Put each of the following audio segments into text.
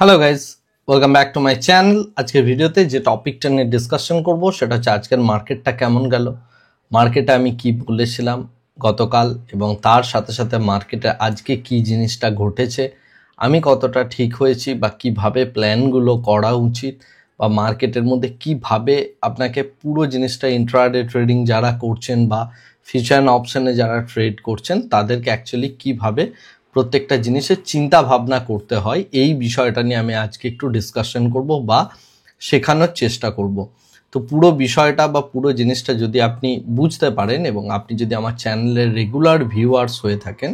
Hello guys, welcome back to my channel. আজকের ভিডিওতে যে টপিকটা নিয়ে ডিসকাশন করব সেটা হচ্ছে আজকের মার্কেটটা কেমন গেল, মার্কেটে আমি কি বলেছিলাম গতকাল, এবং তার সাথে সাথে মার্কেটে আজকে কি জিনিসটা ঘটেছে, আমি কতটা ঠিক হয়েছি বা কিভাবে প্ল্যানগুলো করা উচিত, বা মার্কেটের মধ্যে কিভাবে আপনাকে পুরো জিনিসটা ইন্ট্রাডে ট্রেডিং যারা করছেন বা ফিউচার অপশনে যারা ট্রেড করছেন তাদেরকে অ্যাকচুয়ালি কিভাবে প্রত্যেকটা জিনিসের চিন্তা ভাবনা করতে হয়, এই বিষয়টা নিয়ে আমি আজকে একটু ডিসকাশন করব বা শেখানোর চেষ্টা করব। তো পুরো বিষয়টা বা পুরো জিনিসটা যদি আপনি বুঝতে পারেন এবং আপনি যদি আমার চ্যানেলের রেগুলার ভিউয়ার্স হয়ে থাকেন,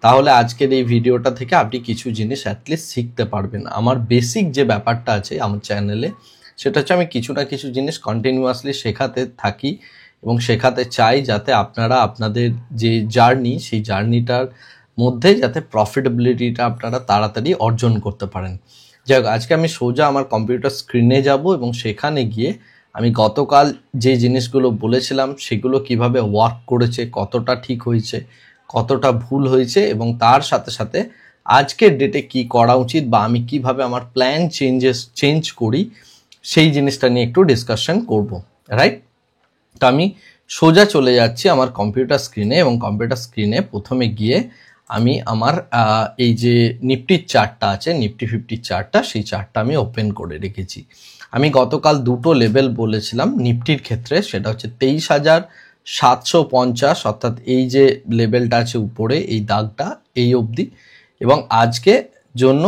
তাহলে আজকের এই ভিডিওটা থেকে আপনি কিছু জিনিস অ্যাটলিস্ট শিখতে পারবেন। আমার বেসিক যে ব্যাপারটা আছে আমার চ্যানেলে, সেটা হচ্ছে আমি কিছু না কিছু জিনিস কন্টিনিউয়াসলি শেখাতে থাকি এবং শেখাতে চাই, যাতে আপনারা আপনাদের যে জার্নি, সেই জার্নিটার মধ্যে যাতে প্রফিটেবিলিটিটা আপনারা তাড়াতাড়ি অর্জন করতে পারেন। যাই হোক, আজকে আমি সোজা আমার কম্পিউটার স্ক্রিনে যাব এবং সেখানে গিয়ে আমি গতকাল যে জিনিসগুলো বলেছিলাম সেগুলো কিভাবে ওয়ার্ক করেছে, কতটা ঠিক হয়েছে, কতটা ভুল হয়েছে, এবং তার সাথে সাথে আজকের ডেটে কি করা উচিত বা আমি কিভাবে আমার প্ল্যান চেঞ্জ করি, সেই জিনিসটা নিয়ে একটু ডিসকাশন করব, রাইট? তো আমি সোজা চলে যাচ্ছি আমার কম্পিউটার স্ক্রিনে, এবং কম্পিউটার স্ক্রিনে প্রথমে গিয়ে আমি আমার এই যে নিফটির চার্টটা আছে, নিফটি 50 চার্টটা, সেই চার্টটা আমি ওপেন করে রেখেছি। আমি গতকাল দুটো লেভেল বলেছিলাম নিফটির ক্ষেত্রে, সেটা হচ্ছে 23,750, অর্থাৎ এই যে লেভেলটা আছে উপরে এই দাগটা, এই অবধি, এবং আজকে জন্য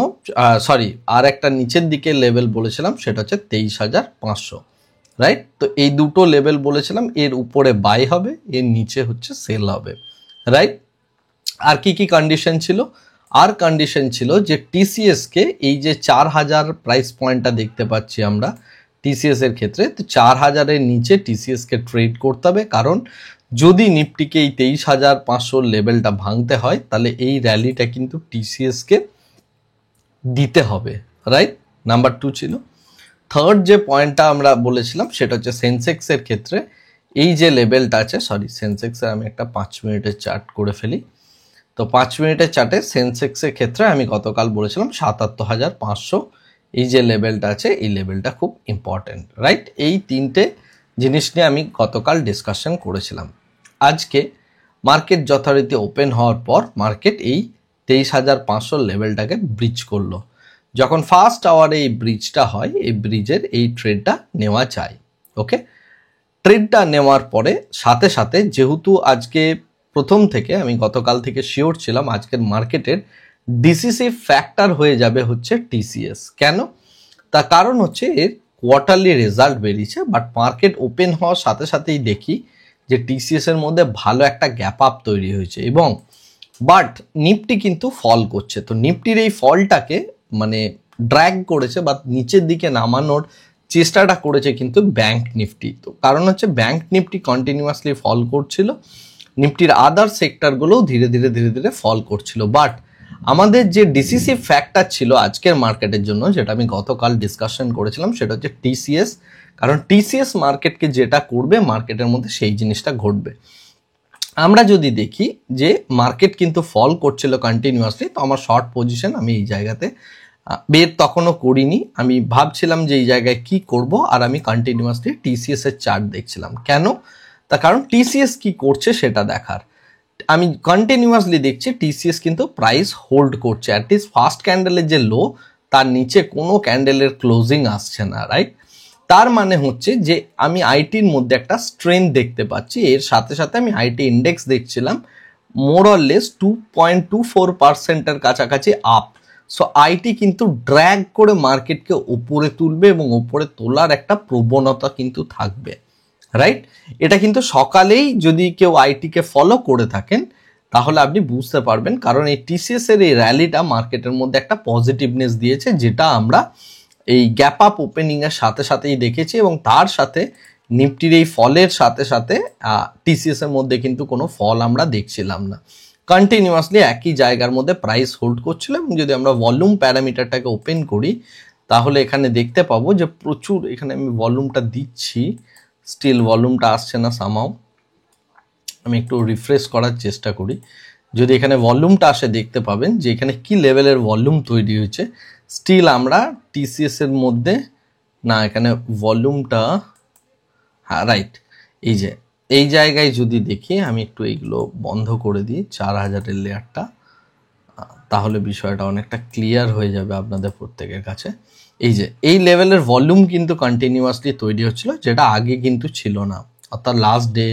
আর একটা নিচের দিকে লেভেল বলেছিলাম সেটা হচ্ছে 23,500, রাইট? তো এই দুটো লেভেল বলেছিলাম, এর উপরে বাই হবে, এর নিচে হচ্ছে সেল হবে, রাইট? আর কি কি কন্ডিশন ছিল? আর কন্ডিশন ছিল যে টিসিএস কে, এই যে 4,000 প্রাইস পয়েন্টটা দেখতে পাচ্ছি আমরা টিসিএস এর ক্ষেত্রে, তো 4,000-এর নিচে টিসিএস কে ট্রেড করতে হবে, কারণ যদি নিফটিকে এই 23,500 লেভেলটা ভাঙতে হয় তাহলে এই র্যালিটা কিন্তু টিসিএস কে দিতে হবে, রাইট? নাম্বার 2 ছিল। থার্ড যে পয়েন্টটা আমরা বলেছিলাম সেটা হচ্ছে সেন্সেক্সের ক্ষেত্রে, এই যে লেভেলটা আছে, সেন্সেক্সের আমি একটা 5 মিনিটের চার্ট করে ফেলি। তো 5 মিনিটের চার্টে সেন্সেক্সের ক্ষেত্রে আমি গতকাল বলেছিলাম 77,500, এই যে লেভেলটা আছে এই লেভেলটা খুব ইম্পর্টেন্ট, রাইট? এই তিনটে জিনিস নিয়ে আমি গতকাল ডিসকাশন করেছিলাম। আজকে মার্কেট যথারীতি ওপেন হওয়ার পর মার্কেট এই 23,500 লেভেলটাকে ব্রিজ করলো। যখন ফার্স্ট আওয়ারে এই ব্রিজটা হয়, এই ব্রিজের এই ট্রেডটা নেওয়া চাই, ওকে? ট্রেডটা নেওয়ার পরে সাথে সাথে, যেহেতু আজকে প্রথম থেকে আমি গতকাল থেকে শিওর ছিলাম আজকের মার্কেটের ডিসিসিভ ফ্যাক্টর হয়ে যাবে হচ্ছে টিসিএস। কেন? তার কারণ হচ্ছে এর কোয়ার্টারলি রেজাল্ট বেরিয়েছে, বাট মার্কেট ওপেন হওয়ার সাথে সাথেই দেখি যে টিসিএস এর মধ্যে ভালো একটা গ্যাপ আপ তৈরি হয়েছে, এবং বাট নিফটি কিন্তু ফল করছে। তো নিফটির এই ফলটাকে মানে ড্র্যাগ করেছে বা নিচের দিকে নামানোর চেষ্টাটা করেছে কিন্তু ব্যাংক নিফটি। তো কারণ হচ্ছে ব্যাংক নিফটি কন্টিনিউয়াসলি ফল করছিল, নিফটির আদার সেক্টরগুলোও ধীরে ধীরে ধীরে ধীরে ফল করছিল। বাট আমাদের যে ডিসিসিভ ফ্যাক্টর ছিল আজকের মার্কেটের জন্য, যেটা আমি গতকাল ডিসকাশন করেছিলাম, সেটা হচ্ছে টিসিএস। কারণ টিসিএস মার্কেটকে যেটা করবে, মার্কেটের মধ্যে সেই জিনিসটা ঘটবে। আমরা যদি দেখি যে মার্কেট কিন্তু ফল করছিল কন্টিনিউয়াসলি, তো আমার শর্ট পজিশন আমি এই জায়গাতে বের তখনও করিনি। আমি ভাবছিলাম যে এই জায়গায় কি করব, আর আমি কন্টিনিউয়াসলি টিসিএস এর চার্ট দেখছিলাম। কেন? তার কারণ টিসিএস কি করছে সেটা দেখার। আমি কন্টিনিউয়াসলি দেখছি টিসিএস কিন্তু প্রাইস হোল্ড করছে, অ্যাটলিস্ট ফার্স্ট ক্যান্ডেলের যে লো, তার নিচে কোনো ক্যান্ডেলের ক্লোজিং আসছে না, রাইট? তার মানে হচ্ছে যে আমি আইটির মধ্যে একটা স্ট্রেংথ দেখতে পাচ্ছি। এর সাথে সাথে আমি আইটি ইন্ডেক্স দেখছিলাম মোর অর লেস 2.24%-এর কাছাকাছি আপ। সো আইটি কিন্তু ড্র্যাগ করে মার্কেটকে ওপরে তুলবে এবং ওপরে তোলার একটা প্রবণতা কিন্তু থাকবে, রাইট? এটা কিন্তু সকালেই যদি কেউ আইটিকে ফলো করে থাকেন তাহলে আপনি বুঝতে পারবেন, কারণ এই টিসিএস এর এই র্যালিটা মার্কেটের মধ্যে একটা পজিটিভনেস দিয়েছে, যেটা আমরা এই গ্যাপ আপ ওপেনিং এর সাথে সাথেই দেখেছি, এবং তার সাথে নিফটির এই ফলের সাথে সাথে টিসিএস এর মধ্যে কিন্তু কোনো ফল আমরা দেখছিলাম না। কন্টিনিউয়াসলি একই জায়গার মধ্যে প্রাইস হোল্ড করছিল। এবং যদি আমরা ভলিউম প্যারামিটারটাকে ওপেন করি তাহলে এখানে দেখতে পাবো যে প্রচুর, এখানে আমি ভলিউমটা দিচ্ছি, স্টিল ভলিউমটা আসছে না সামহাউ। আমি একটু রিফ্রেশ করার চেষ্টা করি। যদি এখানে ভলিউমটা আসে দেখতে পাবেন যে এখানে কি লেভেলের ভলিউম তৈরি হয়েছে। স্টিল আমরা টিসিএস এর মধ্যে না, এখানে ভলিউমটা, হ্যাঁ রাইট, এই জায়গায় যদি দেখি, আমি একটু এইগুলো বন্ধ করে দিই 4000-এর লেয়ারটা, তাহলে বিষয়টা অনেকটা ক্লিয়ার হয়ে যাবে আপনাদের প্রত্যেকের কাছে। এই লেভেলের ভলিউম কিন্তু কন্টিনিউয়াসলি তৈরি হচ্ছিল, যেটা আগে কিন্তু ছিল না, অর্থাৎ লাস্ট ডে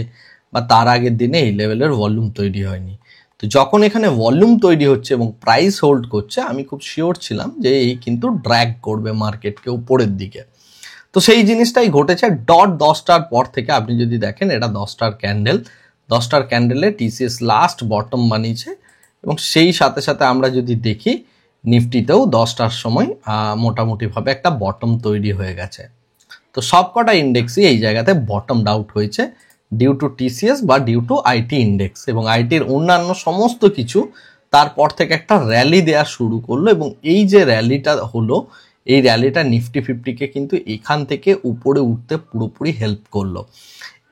বা তার আগের দিনে এই লেভেলের ভলিউম তৈরি হয়নি। তো যখন এখানে ভলিউম তৈরি হচ্ছে এবং প্রাইস হোল্ড করছে, আমি খুব শিওর ছিলাম যে এই কিন্তু ড্র্যাগ করবে মার্কেটকে উপরের দিকে। তো সেই জিনিসটাই ঘটেছে। 10টার পর থেকে আপনি যদি দেখেন, এটা 10টার ক্যান্ডেল, 10টার ক্যান্ডেলে টিসিএস লাস্ট বটম বানিয়েছে, এবং সেই সাথে সাথে আমরা যদি দেখি নিফটিতেও 10টার সময় মোটামুটিভাবে একটা বটম তৈরি হয়ে গেছে। তো সবকটা ইন্ডেক্সই এই জায়গাতে বটম আউট হয়েছে ডিউ টু টিসিএস বা ডিউ টু আইটি ইন্ডেক্স, এবং আইটির অন্যান্য সমস্ত কিছু তারপর থেকে একটা র্যালি দেওয়া শুরু করলো, এবং এই যে র্যালিটা হলো, এই র্যালিটা নিফটি 50-কে কিন্তু এখান থেকে উপরে উঠতে পুরোপুরি হেল্প করলো।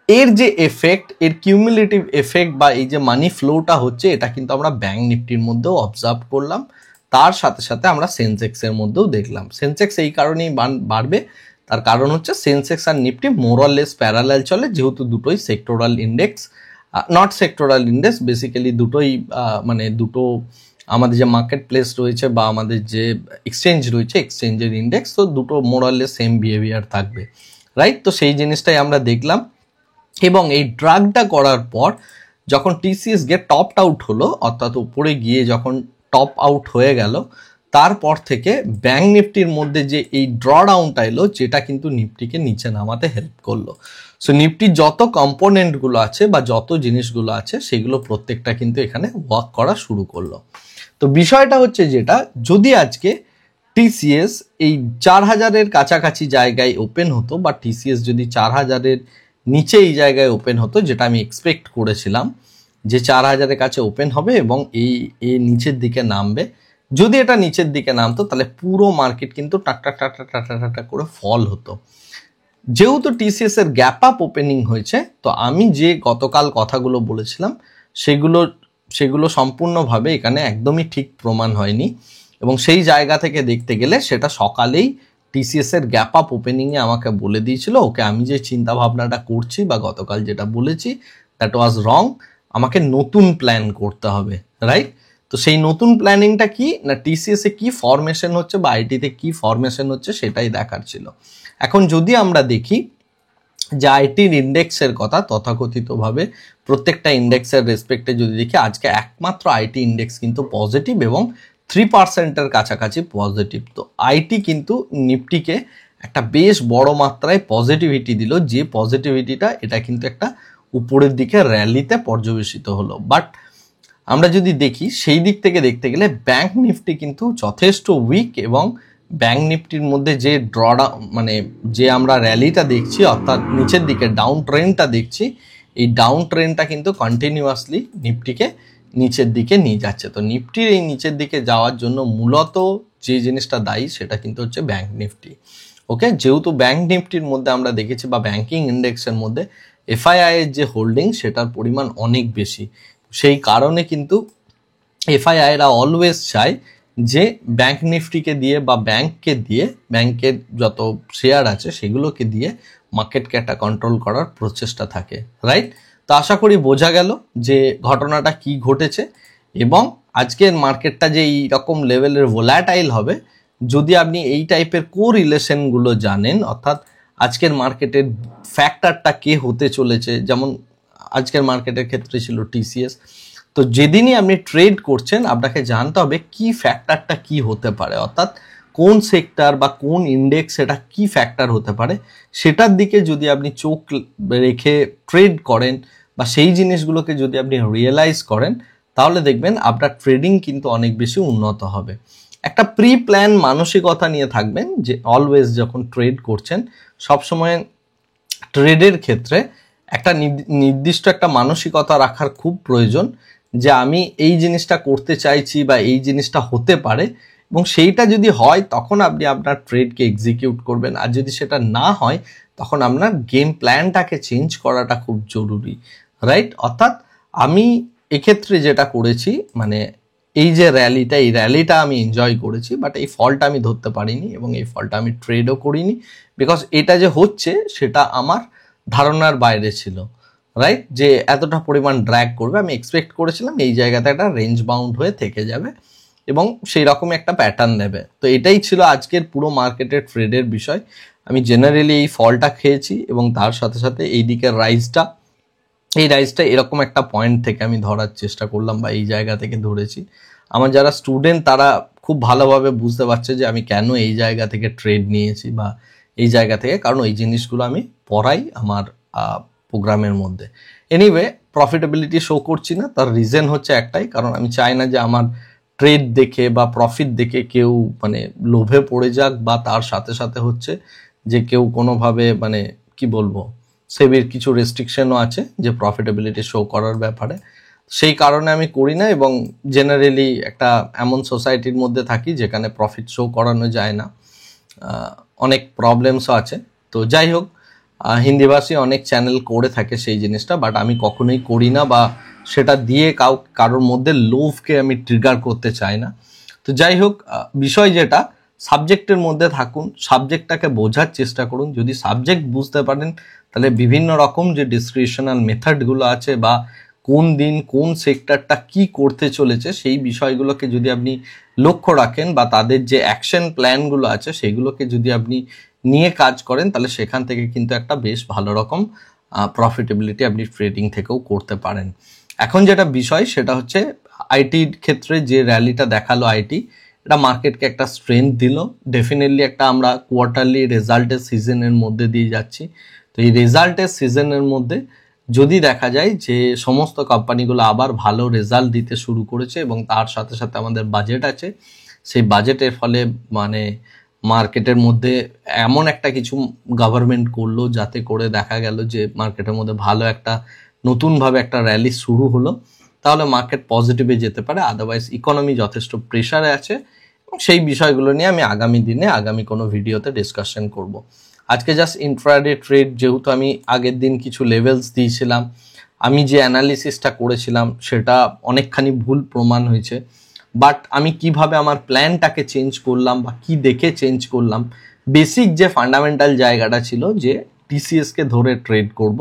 এর যে এফেক্ট, এর কিউমুলেটিভ এফেক্ট বা এই যে মানি ফ্লোটা হচ্ছে, এটা কিন্তু আমরা ব্যাংক নিফটির মধ্যেও অবজার্ভ করলাম, তার সাথে সাথে আমরা সেন্সেক্সের মধ্যেও দেখলাম। সেন্সেক্স এই কারণেই বাড়বে, তার কারণ হচ্ছে সেন্সেক্স আর নিফটি মোরলেস প্যারালাল চলে, যেহেতু দুটোই sectoral index, not sectoral index, basically দুটোই মানে দুটো আমাদের যে মার্কেট প্লেস রয়েছে বা আমাদের যে এক্সচেঞ্জ রয়েছে, এক্সচেঞ্জের ইন্ডেক্স, তো দুটো মোরলেস সেম বিহেভিয়ার থাকবে, রাইট? তো সেই জিনিসটাই আমরা দেখলাম। এবং এই ড্রাগটা করার পর যখন টিসিএস গিয়ে টপ আউট হলো, অর্থাৎ উপরে গিয়ে যখন টপ আউট হয়ে গেল, তারপর থেকে ব্যাংক নিফটির মধ্যে যে এই ড্রডাউনটা এলো, যেটা কিন্তু নিফটিকে নিচে নামাতে হেল্প করলো। সো নিফটির যত কম্পোনেন্টগুলো আছে বা যত জিনিসগুলো আছে, সেগুলো প্রত্যেকটা কিন্তু এখানে ওয়ার্ক করা শুরু করলো। তো বিষয়টা হচ্ছে যেটা, যদি আজকে টিসিএস এই 4000-এর কাছাকাছি জায়গায় ওপেন হতো, বা টিসিএস যদি 4000-এর নিচে এই জায়গায় ওপেন হতো, যেটা আমি এক্সপেক্ট করেছিলাম যে 4000-এর কাছে ওপেন হবে এবং এই নিচের দিকে নামবে, যদি এটা নিচের দিকে নামতো, তাহলে পুরো মার্কেট কিন্তু টাটা টাটা টাটা টাটা করে ফল হতো। যেহেতু টিসিএস এর গ্যাপ আপ ওপেনিং হয়েছে, তো আমি যে গতকাল কথাগুলো বলেছিলাম, সেগুলো সম্পূর্ণভাবে এখানে একদমই ঠিক প্রমাণ হয়নি, এবং সেই জায়গা থেকে দেখতে গেলে সেটা সকালেই টিসিএস এর গ্যাপ আপ ওপেনিংয়ে আমাকে বলে দিয়েছিল, ওকে আমি যে চিন্তা ভাবনাটা করছি বা গতকাল যেটা বলেছি, দ্যাট ওয়াজ রং, আমাকে নতুন প্ল্যান করতে হবে, রাইট? তো সেই নতুন প্ল্যানিংটা কি না, টিসিএস এ কি ফরমেশন হচ্ছে বা আইটিতে কি ফরমেশন হচ্ছে, সেটাই দেখার ছিল। এখন যদি আমরা দেখি যে আইটির ইন্ডেক্সের কথা, তথাকথিতভাবে প্রত্যেকটা ইন্ডেক্সের রেসপেক্টে যদি দেখি, আজকে একমাত্র আইটি ইন্ডেক্স কিন্তু পজিটিভ এবং 3%-এর কাছাকাছি পজিটিভ। তো আইটি কিন্তু নিফটিকে একটা বেশ বড় মাত্রায় পজিটিভিটি দিল, যে পজিটিভিটিটা এটা কিন্তু একটা উপরের দিকে র্যালিতে পর্যবেসিত হলো। বাট আমরা যদি দেখি সেই দিক থেকে দেখতে গেলে ব্যাংক নিফটি কিন্তু যথেষ্ট উইক, এবং ব্যাংক নিফটির মধ্যে যে মানে যে আমরা র্যালিটা দেখছি, অর্থাৎ নিচের দিকে ডাউন ট্রেন্ডটা দেখছি, এই ডাউন ট্রেন্ডটা কিন্তু কন্টিনিউয়াসলি নিফটিকে নিচের দিকে নিয়ে যাচ্ছে। তো নিফটির এই নিচের দিকে যাওয়ার জন্য মূলত যে জিনিসটা দায়ী, সেটা কিন্তু হচ্ছে ব্যাংক নিফটি। ওকে, যেহেতু ব্যাংক নিফটির মধ্যে আমরা দেখেছি বা ব্যাংকিং ইন্ডেক্সের মধ্যে এফআইআই এর যে হোল্ডিং, সেটার পরিমাণ অনেক বেশি, সেই কারণে কিন্তু এফআইআইরা অলওয়েজ চায় যে ব্যাংক নিফটিকে দিয়ে বা ব্যাংককে দিয়ে, ব্যাংকের যত শেয়ার আছে সেগুলোকে দিয়ে মার্কেটকে একটা কন্ট্রোল করার প্রচেষ্টা থাকে, রাইট? তো আশা করি বোঝা গেল যে ঘটনাটা কি ঘটেছে, এবং আজকের মার্কেটটা যে এই রকম লেভেলের ভোলাটাইল হবে, যদি আপনি এই টাইপের কোরিলেশনগুলো জানেন, অর্থাৎ আজকের মার্কেটের ফ্যাক্টরটা কে হতে চলেছে, যেমন আজকের মার্কেটের ক্ষেত্রে ছিল টিসিএস, তো যেদিনই আপনি ট্রেড করছেন, আপনাকে জানতে হবে কি ফ্যাক্টরটা কি হতে পারে, অর্থাৎ কোন সেক্টর বা কোন ইন্ডেক্স এটা কি ফ্যাক্টর হতে পারে, সেটার দিকে যদি আপনি চোখ রেখে ট্রেড করেন বা সেই জিনিসগুলোকে যদি আপনি রিয়েলাইজ করেন, তাহলে দেখবেন আপনার ট্রেডিং কিন্তু অনেক বেশি উন্নত হবে। একটা প্রি প্ল্যান মানসিকতা নিয়ে থাকবেন, যে অলওয়েজ যখন ট্রেড করছেন, সবসময় ট্রেডের ক্ষেত্রে একটা নির্দিষ্ট একটা মানসিকতা রাখার খুব প্রয়োজন, যে আমি এই জিনিসটা করতে চাইছি বা এই জিনিসটা হতে পারে, এবং সেইটা যদি হয় তখন আপনি আপনার ট্রেডকে এক্সিকিউট করবেন, আর যদি সেটা না হয় তখন আপনার গেম প্ল্যানটাকে চেঞ্জ করাটা খুব জরুরি, রাইট? অর্থাৎ আমি এক্ষেত্রে যেটা করেছি, মানে এই যে র্যালিটা, এই র্যালিটা আমি এনজয় করেছি, বাট এই ফলটা আমি ধরতে পারিনি এবং এই ফলটা আমি ট্রেডও করিনি, বিকজ এটা যে হচ্ছে সেটা আমার ধারণার বাইরে ছিল, রাইট? যে এতটা পরিমাণ ড্র্যাগ করবে আমি এক্সপেক্ট করেছিলাম এই জায়গাতে একটা রেঞ্জ বাউন্ড হয়ে থেকে যাবে এবং সেই রকম একটা প্যাটার্ন নেবে। তো এটাই ছিল আজকের পুরো মার্কেটের ট্রেডের বিষয়। আমি জেনারেলি এই ফলটা খেয়েছি এবং তার সাথে সাথে এই দিকের এই রাইজটা এরকম একটা পয়েন্ট থেকে আমি ধরার চেষ্টা করলাম বা এই জায়গা থেকে ধরেছি। আমার যারা স্টুডেন্ট তারা খুব ভালোভাবে বুঝতে পারছে যে আমি কেন এই জায়গা থেকে ট্রেড নিয়েছি বা এই জায়গা থেকে, কারণ এই জিনিসগুলো আমি পড়াই আমার প্রোগ্রামের মধ্যে। এনিওয়ে, প্রফিটেবিলিটি শো করছি না, তার রিজন হচ্ছে একটাই, কারণ আমি চাই না যে আমার ট্রেড দেখে বা প্রফিট দেখে কেউ মানে লোভে পড়ে যাক, বা তার সাথে সাথে হচ্ছে যে কেউ কোনোভাবে মানে কি বলবো, সেবির কিছু রেস্ট্রিকশনও আছে যে প্রফিটেবিলিটি শো করার ব্যাপারে, সেই কারণে আমি করি না। এবং জেনারেলি একটা এমন সোসাইটির মধ্যে থাকি যেখানে প্রফিট শো করানো যায় না, অনেক প্রবলেমসও আছে। তো যাই হোক, হিন্দিভাষী অনেক চ্যানেল করে থাকে সেই জিনিসটা, বাট আমি কখনোই করি না বা সেটা দিয়ে কারোর মধ্যে লোভকে আমি ট্রিগার করতে চাই না। তো যাই হোক, বিষয় যেটা, সাবজেক্টের মধ্যে থাকুন, সাবজেক্টটাকে বোঝার চেষ্টা করুন। যদি সাবজেক্ট বুঝতে পারেন তাহলে বিভিন্ন রকম যে ডিসক্রিপশনাল মেথডগুলো আছে বা কোন দিন কোন সেক্টরটা কি করতে চলেছে সেই বিষয়গুলোকে যদি আপনি লক্ষ্য রাখেন বা তাদের যে অ্যাকশন প্ল্যানগুলো আছে সেগুলোকে যদি আপনি নিয়ে কাজ করেন, তাহলে সেখান থেকে কিন্তু একটা বেশ ভালো রকম প্রফিটেবিলিটি আপনি ট্রেডিং থেকেও করতে পারেন। এখন যেটা বিষয় সেটা হচ্ছে আইটির ক্ষেত্রে যে র্যালিটা দেখালো আইটি, এটা মার্কেটকে একটা স্ট্রেংথ দিল। ডেফিনেটলি একটা আমরা কোয়ার্টারলি রেজাল্টের সিজনের মধ্যে দিয়ে যাচ্ছি। তো এই রেজাল্টের সিজনের মধ্যে যদি দেখা যায় যে সমস্ত কোম্পানিগুলো আবার ভালো রেজাল্ট দিতে শুরু করেছে এবং তার সাথে সাথে আমাদের বাজেট আছে, সেই বাজেটের ফলে মানে মার্কেটের মধ্যে এমন একটা কিছু গভর্নমেন্ট করলো যাতে করে দেখা গেল যে মার্কেটের মধ্যে ভালো একটা নতুনভাবে একটা র্যালি শুরু হলো, তাহলে মার্কেট পজিটিভে যেতে পারে। আদারওয়াইজ ইকোনমি যথেষ্ট প্রেশারে আছে এবং সেই বিষয়গুলো নিয়ে আমি আগামী দিনে আগামী কোনো ভিডিওতে ডিসকাশন করব। আজকে জাস্ট ইন্ট্রাডে ট্রেড, যেহেতু আমি আগের দিন কিছু লেভেলস দিয়েছিলাম, আমি যে অ্যানালিসিসটা করেছিলাম সেটা অনেকখানি ভুল প্রমাণ হয়েছে, বাট আমি কিভাবে আমার প্ল্যানটাকে চেঞ্জ করলাম বা কি দেখে চেঞ্জ করলাম, বেসিক যে ফান্ডামেন্টাল জায়গাটা ছিল যে টিসিএসকে ধরে ট্রেড করব,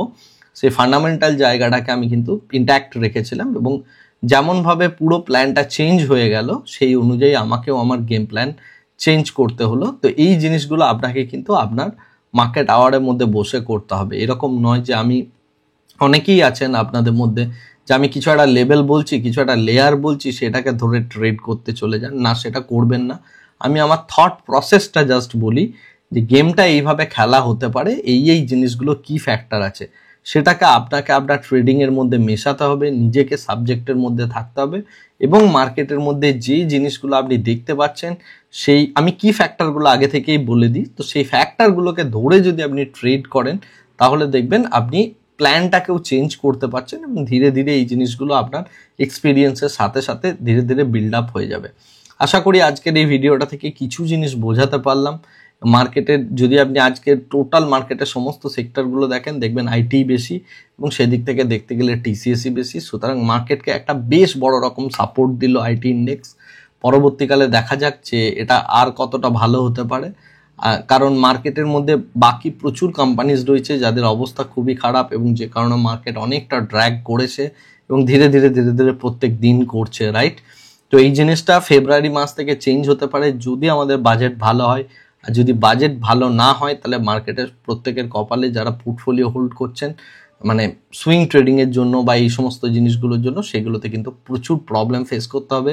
সেই ফান্ডামেন্টাল জায়গাটাকে আমি কিন্তু ইন্ট্যাক্ট রেখেছিলাম এবং যেমনভাবে পুরো প্ল্যানটা চেঞ্জ হয়ে গেল সেই অনুযায়ী আমাকেও আমার গেম প্ল্যান চেঞ্জ করতে হলো। তো এই জিনিসগুলো আপনাকে কিন্তু আপনার মার্কেট আওয়ারের মধ্যে বসে করতে হবে। এরকম নয় যে আমি, অনেকেই আছেন আপনাদের মধ্যে যে আমি কিছু একটা লেভেল বলছি, কিছু একটা লেয়ার বলছি, সেটাকে ধরে ট্রেড করতে চলে যান, না সেটা করবেন না। আমি আমার থট প্রসেসটা জাস্ট বলি যে গেমটা এইভাবে খেলা হতে পারে, এই জিনিসগুলো কি ফ্যাক্টর আছে সেটাকে আপনাকে আপনার ট্রেডিংয়ের মধ্যে মেশাতে হবে, নিজেকে সাবজেক্টের মধ্যে থাকতে হবে এবং মার্কেটের মধ্যে যে জিনিসগুলো আপনি দেখতে পাচ্ছেন সেই আমি কি ফ্যাক্টরগুলো আগে থেকেই বলে দিই, তো সেই ফ্যাক্টরগুলোকে ধরে যদি আপনি ট্রেড করেন তাহলে দেখবেন আপনি প্ল্যানটাকেও চেঞ্জ করতে পারছেন এবং ধীরে ধীরে এই জিনিসগুলো আপনার এক্সপিরিয়েন্সের সাথে সাথে ধীরে ধীরে বিল্ড আপ হয়ে যাবে। আশা করি আজকের এই ভিডিওটা থেকে কিছু জিনিস বোঝাতে পারলাম। মার্কেটের যদি আপনি আজকের টোটাল মার্কেটের সমস্ত সেক্টরগুলো দেখেন, দেখবেন আইটি বেশি এবং সেদিক থেকে দেখতে গেলে টিসিএসই বেশি। সুতরাং মার্কেটকে একটা বেশ বড় রকম সাপোর্ট দিল আইটি ইন্ডেক্স। পরবর্তীকালে দেখা যাক যে এটা আর কতটা ভালো হতে পারে, কারণ মার্কেটের মধ্যে বাকি প্রচুর কোম্পানিজ রয়েছে যাদের অবস্থা খুবই খারাপ এবং যে কারণে মার্কেট অনেকটা ড্র্যাগ করেছে এবং ধীরে ধীরে ধীরে ধীরে প্রত্যেক দিন করছে, রাইট? তো এই জিনিসটা ফেব্রুয়ারি মাস থেকে চেঞ্জ হতে পারে যদি আমাদের বাজেট ভালো হয়। আর যদি বাজেট ভালো না হয় তাহলে মার্কেটের প্রত্যেকের কপালে যারা পোর্টফোলিও হোল্ড করছেন মানে সুইং ট্রেডিংয়ের জন্য বা এই সমস্ত জিনিসগুলোর জন্য, সেগুলোতে কিন্তু প্রচুর প্রবলেম ফেস করতে হবে,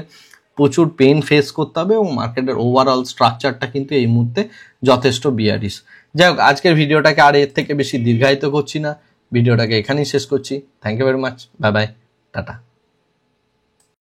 প্রচুর পেন ফেস করতে হবে এবং মার্কেটের ওভারঅল স্ট্রাকচারটা কিন্তু এই মুহূর্তে যথেষ্ট বিয়ারিশ। যাই হোক, আজকের ভিডিওটাকে আর এর থেকে বেশি দীর্ঘায়িত করছি না, ভিডিওটাকে এখানেই শেষ করছি। Thank you very much, bye bye, tata.